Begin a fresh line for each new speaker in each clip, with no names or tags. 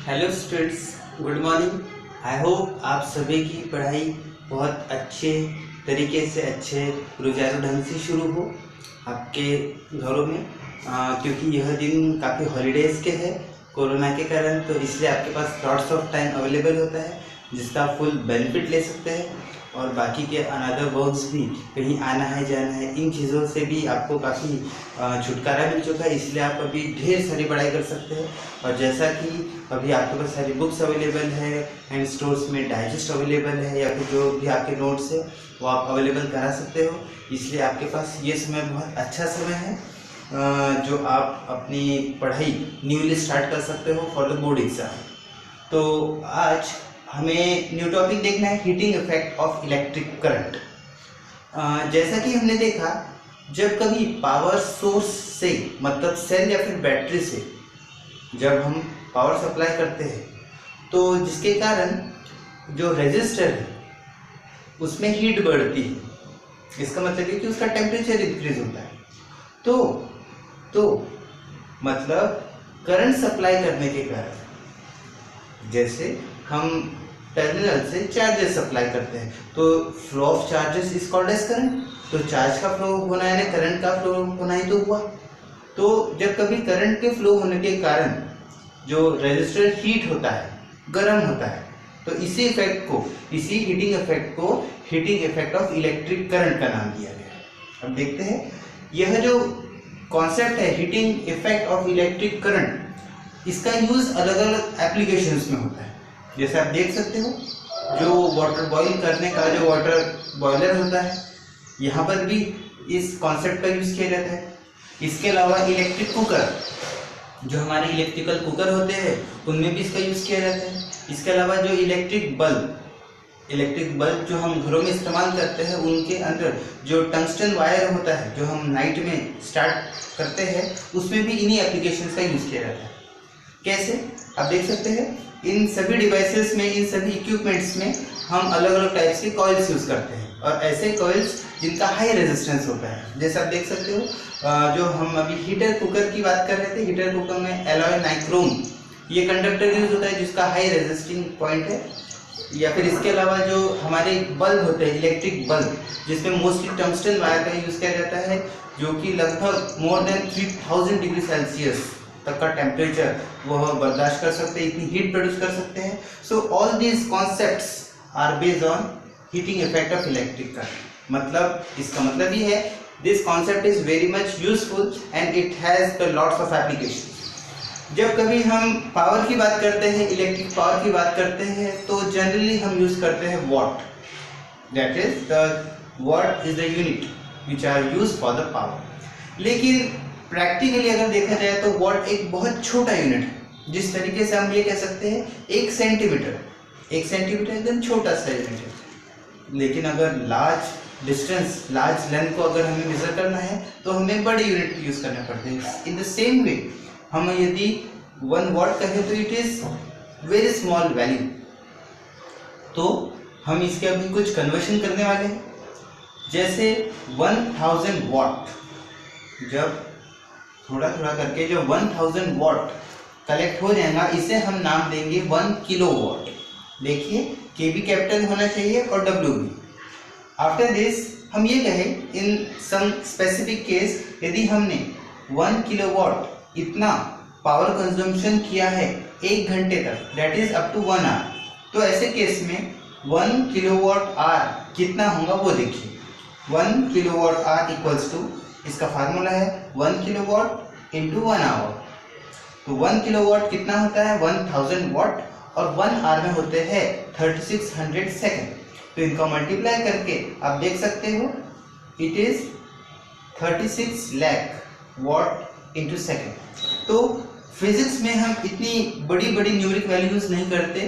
Hello students, good morning. I hope आप सभी की पढ़ाई बहुत अच्छे तरीके से अच्छे रुझारू ढंग से शुरू हो आपके घरों में, क्योंकि यह दिन काफ़ी हॉलीडेज़ के हैं कोरोना के कारण, तो इसलिए आपके पास लॉट्स ऑफ टाइम अवेलेबल होता है जिसका आप फुल बेनिफिट ले सकते हैं। और बाकी के अनदर वर्क्स भी, कहीं आना है जाना है, इन चीज़ों से भी आपको काफ़ी छुटकारा मिल चुका है, इसलिए आप अभी ढेर सारी पढ़ाई कर सकते हैं। और जैसा कि अभी आपके पास सारी बुक्स अवेलेबल है एंड स्टोर्स में डाइजेस्ट अवेलेबल है, या फिर जो भी आपके नोट्स है वो आप अवेलेबल करा सकते हो, इसलिए आपके पास ये समय बहुत अच्छा समय है जो आप अपनी पढ़ाई न्यूली स्टार्ट कर सकते हो फॉर द बोर्ड एग्ज़ाम। तो आज हमें न्यू टॉपिक देखना है, heating effect of electric current. जैसा कि हमने देखा, जब कभी पावर सोर्स से मतलब सेल या फिर बैटरी से जब हम पावर सप्लाई करते हैं तो जिसके कारण जो रेजिस्टर है उसमें हीट बढ़ती है, इसका मतलब है कि उसका टेम्परेचर इंक्रीज होता है। तो मतलब करंट सप्लाई करने के कारण, जैसे हम टर्मिनल से चार्जेस सप्लाई करते हैं तो flow of charges is called as current. तो चार्ज का फ्लो होना यानी करंट का फ्लो होना ही तो हुआ। तो जब कभी करंट के फ्लो होने के कारण जो रेजिस्टर हीट होता है, गर्म होता है, तो इसी इफेक्ट को, इसी हीटिंग इफेक्ट को heating effect of electric current का नाम दिया गया है। अब देखते हैं, यह जो कॉन्सेप्ट है heating effect of electric current, इसका यूज अलग अलग एप्लीकेशंस में होता है। जैसे आप देख सकते हो, जो वाटर बॉईल करने का जो वाटर बॉयलर होता है, यहाँ पर भी इस कॉन्सेप्ट का यूज किया जाता है। इसके अलावा इलेक्ट्रिक कुकर, जो हमारे इलेक्ट्रिकल कुकर होते हैं उनमें भी इसका यूज किया जाता है। इसके अलावा जो इलेक्ट्रिक बल्ब जो हम घरों में इस्तेमाल करते हैं, उनके अंदर जो टंगस्टन वायर होता है जो हम नाइट में स्टार्ट करते हैं, उसमें भी इन्हीं एप्लीकेशंस का यूज किया जाता है। कैसे, आप देख सकते हैं, इन सभी डिवाइसेस में, इन सभी इक्विपमेंट्स में हम अलग अलग टाइप्स के कॉइल्स यूज करते हैं, और ऐसे कॉइल्स जिनका हाई रेजिस्टेंस होता है। जैसे आप देख सकते हो, जो हम अभी हीटर कुकर की बात कर रहे थे, हीटर कुकर में एलॉय नाइक्रोम ये कंडक्टर यूज होता है जिसका हाई रेजिस्टिंग पॉइंट है। या फिर इसके अलावा जो हमारे बल्ब होते हैं, इलेक्ट्रिक बल्ब, जिसमें मोस्टली टंगस्टन वायर का यूज किया जाता है, जो कि लगभग मोर देन 3000 डिग्री सेल्सियस तक का टेम्परेचर वह बर्दाश्त कर सकते हैं, इतनी हीट प्रोड्यूस कर सकते हैं। So all these concepts are based on heating effect of electric current. मतलब इसका मतलब ये है, this concept is very much useful and it has the lots of application. जब कभी हम पावर की बात करते हैं, इलेक्ट्रिक पावर की बात करते हैं, तो जनरली हम यूज करते हैं watt, that is the watt is the unit which are use for the power. लेकिन प्रैक्टिकली अगर देखा जाए तो वॉट एक बहुत छोटा यूनिट है। जिस तरीके से हम ये कह सकते हैं 1 सेंटीमीटर एकदम छोटा सा यूनिट है, लेकिन अगर लार्ज डिस्टेंस, लार्ज लेंथ को अगर हमें मेजर करना है तो हमें बड़े यूनिट यूज करने पड़ते हैं। इन द सेम वे, हम यदि 1 वॉट कहें तो it is very small value. तो हम इसके अभी कुछ कन्वर्शन करने वाले हैं। जैसे 1000 वॉट, जब थोड़ा थोड़ा करके जो 1000 वॉट कलेक्ट हो जाएगा, इसे हम नाम देंगे 1 किलो वॉट। देखिए, के भी कैपिटल होना चाहिए और डब्ल्यू भी। आफ्टर दिस हम ये कहें, इन सम स्पेसिफिक केस, यदि हमने 1 किलो वॉट इतना पावर कंजम्पशन किया है 1 घंटे तक, that is up to 1 hour, तो ऐसे केस में 1 किलोवाट आवर कितना होगा वो देखिए। 1 किलोवाट आवर इक्वल्स टू, इसका फार्मूला है 1 किलोवाट इंटू 1 आवर। तो 1 किलोवाट कितना होता है 1000 वॉट, और 1 आवर में होते हैं 3600 सेकेंड। तो इनका मल्टीप्लाई करके आप देख सकते हो, it is 36 lakh watt into second. तो फिजिक्स में हम इतनी बड़ी बड़ी न्यूमेरिक वैल्यूज नहीं करते,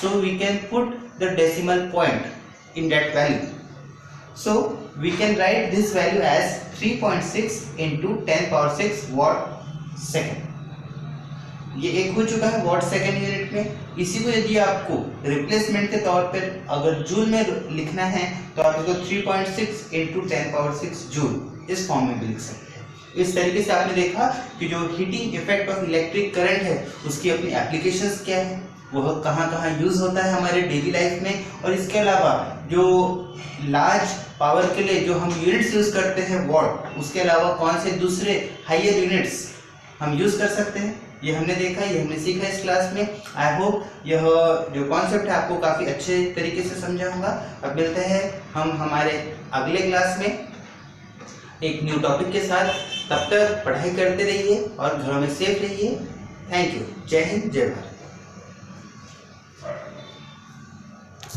so we can put the decimal point in that value. So we can write this value as 3.6 into 10 power 6 watt second। ये एक हो चुका है वॉट सेकेंड यूनिट में। इसी को यदि आपको रिप्लेसमेंट के तौर पर अगर जूल में लिखना है तो आप इसको 3.6 into 10 power 6 जूल इस फॉर्म में भी लिख सकते हैं। इस तरीके से आपने देखा कि जो heating effect of electric current है उसकी अपनी एप्लीकेशंस क्या है, वह कहाँ कहाँ यूज़ होता है हमारे डेली लाइफ में, और इसके अलावा जो लार्ज पावर के लिए जो हम यूनिट्स यूज़ करते हैं वॉट, उसके अलावा कौन से दूसरे हायर यूनिट्स हम यूज़ कर सकते हैं, ये हमने देखा, ये हमने सीखा इस क्लास में। आई होप यह जो कॉन्सेप्ट है आपको काफ़ी अच्छे तरीके से समझा होगा। अब मिलते हैं हम हमारे अगले क्लास में एक न्यू टॉपिक के साथ। तब तक पढ़ाई करते रहिए और घरों में सेफ रहिए। Thank you. जय हिंद, जय भारत।